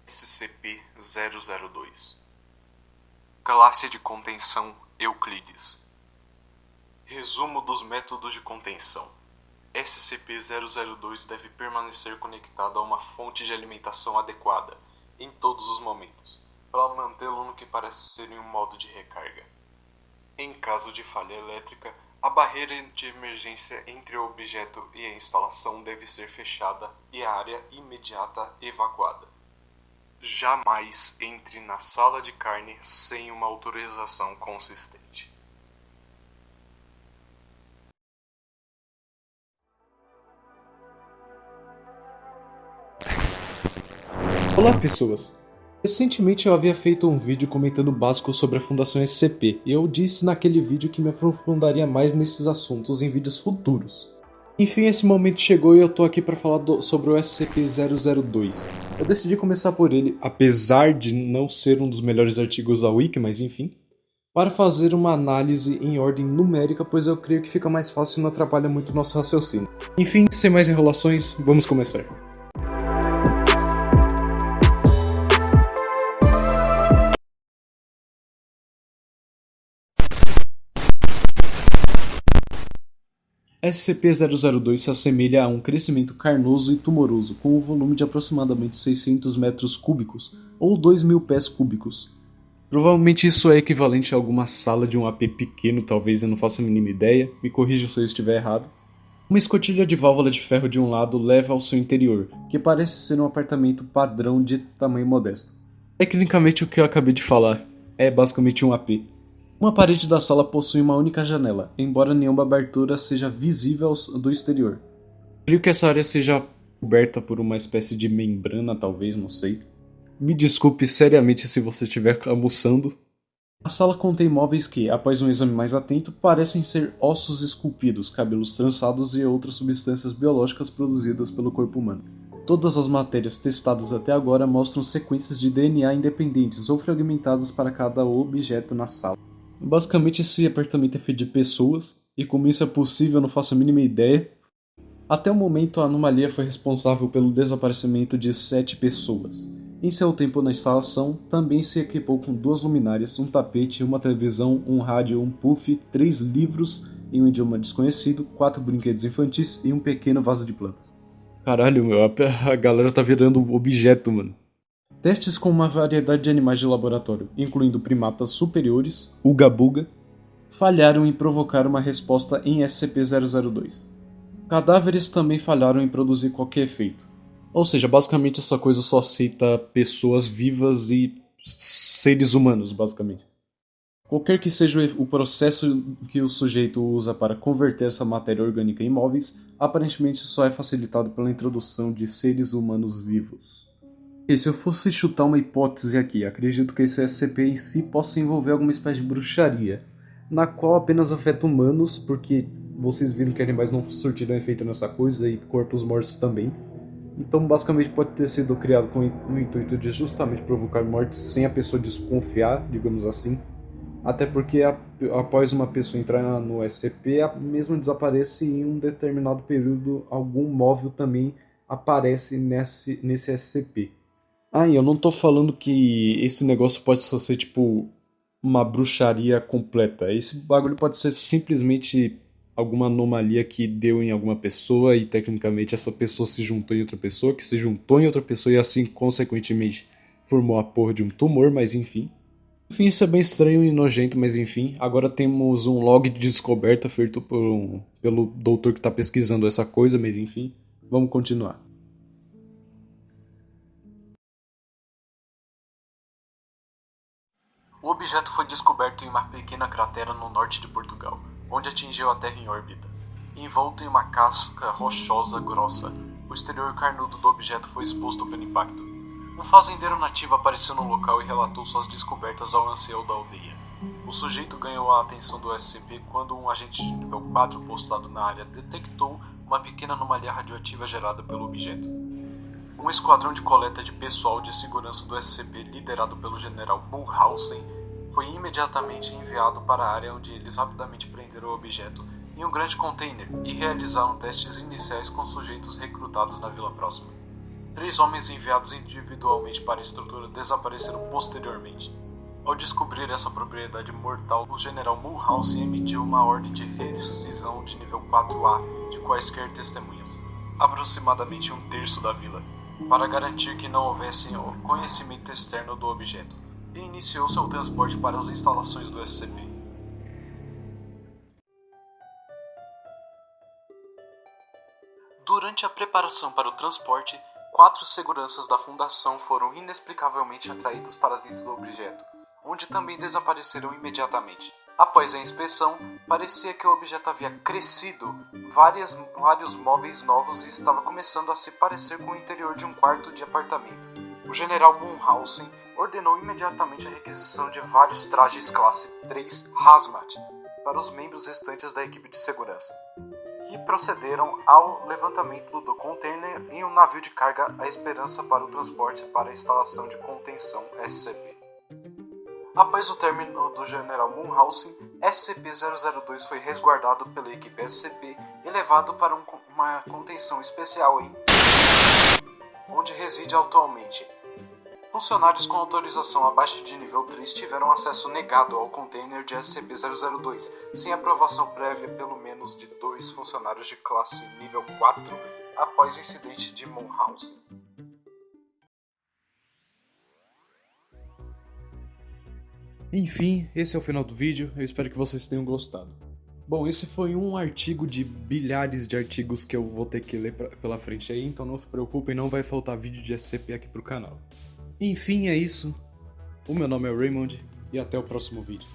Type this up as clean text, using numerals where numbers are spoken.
SCP-002 Classe de contenção Euclides. Resumo dos métodos de contenção. SCP-002 deve permanecer conectado a uma fonte de alimentação adequada, em todos os momentos, para mantê-lo no que parece ser em um modo de recarga. Em caso de falha elétrica, a barreira de emergência entre o objeto e a instalação deve ser fechada e a área imediata evacuada. Jamais entre na sala de carne sem uma autorização consistente. Olá pessoas! Recentemente eu havia feito um vídeo comentando o básico sobre a Fundação SCP e eu disse naquele vídeo que me aprofundaria mais nesses assuntos em vídeos futuros. Enfim, esse momento chegou e eu tô aqui para falar sobre o SCP-002. Eu decidi começar por ele, apesar de não ser um dos melhores artigos da Wiki, mas enfim, para fazer uma análise em ordem numérica, pois eu creio que fica mais fácil e não atrapalha muito o nosso raciocínio. Enfim, sem mais enrolações, vamos começar. SCP-002 se assemelha a um crescimento carnoso e tumoroso, com um volume de aproximadamente 600 metros cúbicos, ou 2.000 pés cúbicos. Provavelmente isso é equivalente a alguma sala de um AP pequeno, talvez eu não faça a mínima ideia, me corrija se eu estiver errado. Uma escotilha de válvula de ferro de um lado leva ao seu interior, que parece ser um apartamento padrão de tamanho modesto. Tecnicamente o que eu acabei de falar é basicamente um AP. Uma parede da sala possui uma única janela, embora nenhuma abertura seja visível do exterior. Creio que essa área seja coberta por uma espécie de membrana, talvez, não sei. Me desculpe seriamente se você estiver almoçando. A sala contém móveis que, após um exame mais atento, parecem ser ossos esculpidos, cabelos trançados e outras substâncias biológicas produzidas pelo corpo humano. Todas as matérias testadas até agora mostram sequências de DNA independentes ou fragmentadas para cada objeto na sala. Basicamente esse apartamento é feito de pessoas, e como isso é possível eu não faço a mínima ideia. Até o momento a anomalia foi responsável pelo desaparecimento de 7 pessoas. Em seu tempo na instalação, também se equipou com 2 luminárias, um tapete, uma televisão, um rádio, um puff, 3 livros em um idioma desconhecido, 4 brinquedos infantis e um pequeno vaso de plantas. Caralho, meu, a galera tá virando objeto, mano. Testes com uma variedade de animais de laboratório, incluindo primatas superiores, uga-buga, falharam em provocar uma resposta em SCP-002. Cadáveres também falharam em produzir qualquer efeito. Ou seja, basicamente essa coisa só aceita pessoas vivas e seres humanos, basicamente. Qualquer que seja o processo que o sujeito usa para converter essa matéria orgânica em móveis, aparentemente só é facilitado pela introdução de seres humanos vivos. E se eu fosse chutar uma hipótese aqui, acredito que esse SCP em si possa envolver alguma espécie de bruxaria, na qual apenas afeta humanos, porque vocês viram que animais não surtiram efeito nessa coisa e corpos mortos também. Então basicamente pode ter sido criado com o intuito de justamente provocar mortes sem a pessoa desconfiar, digamos assim. Até porque após uma pessoa entrar no SCP, a mesma desaparece e em um determinado período algum móvel também aparece nesse SCP. Ah, e eu não tô falando que esse negócio pode só ser tipo uma bruxaria completa. Esse bagulho pode ser simplesmente alguma anomalia que deu em alguma pessoa e tecnicamente essa pessoa se juntou em outra pessoa, que se juntou em outra pessoa e assim consequentemente formou a porra de um tumor, mas enfim. Enfim, isso é bem estranho e nojento, mas enfim. Agora temos um log de descoberta feito pelo doutor que tá pesquisando essa coisa, mas enfim. Vamos continuar. O objeto foi descoberto em uma pequena cratera no norte de Portugal, onde atingiu a Terra em órbita. Envolto em uma casca rochosa grossa, o exterior carnudo do objeto foi exposto pelo impacto. Um fazendeiro nativo apareceu no local e relatou suas descobertas ao ancião da aldeia. O sujeito ganhou a atenção do SCP quando um agente de nível 4 postado na área detectou uma pequena anomalia radioativa gerada pelo objeto. Um esquadrão de coleta de pessoal de segurança do SCP, liderado pelo general Mulhausen, foi imediatamente enviado para a área onde eles rapidamente prenderam o objeto em um grande container e realizaram testes iniciais com sujeitos recrutados na vila próxima. 3 homens enviados individualmente para a estrutura desapareceram posteriormente. Ao descobrir essa propriedade mortal, o general Mulhouse emitiu uma ordem de rescisão de nível 4A de quaisquer testemunhas, aproximadamente 1/3 da vila, para garantir que não houvesse conhecimento externo do objeto, e iniciou seu transporte para as instalações do SCP. Durante a preparação para o transporte, 4 seguranças da fundação foram inexplicavelmente atraídos para dentro do objeto, onde também desapareceram imediatamente. Após a inspeção, parecia que o objeto havia crescido vários móveis novos e estava começando a se parecer com o interior de um quarto de apartamento. O general Munhausen ordenou imediatamente a requisição de vários trajes classe 3 Hazmat para os membros restantes da equipe de segurança, que procederam ao levantamento do container em um navio de carga à esperança para o transporte para a instalação de contenção SCP. Após o término do general Munhausen, SCP-002 foi resguardado pela equipe SCP e levado para uma contenção especial onde reside atualmente. Funcionários com autorização abaixo de nível 3 tiveram acesso negado ao container de SCP-002, sem aprovação prévia pelo menos de 2 funcionários de classe nível 4 após o incidente de Munhausen. Enfim, esse é o final do vídeo, eu espero que vocês tenham gostado. Bom, esse foi um artigo de bilhares de artigos que eu vou ter que ler pela frente aí, então não se preocupem, não vai faltar vídeo de SCP aqui pro canal. Enfim, é isso. O meu nome é Raymond e até o próximo vídeo.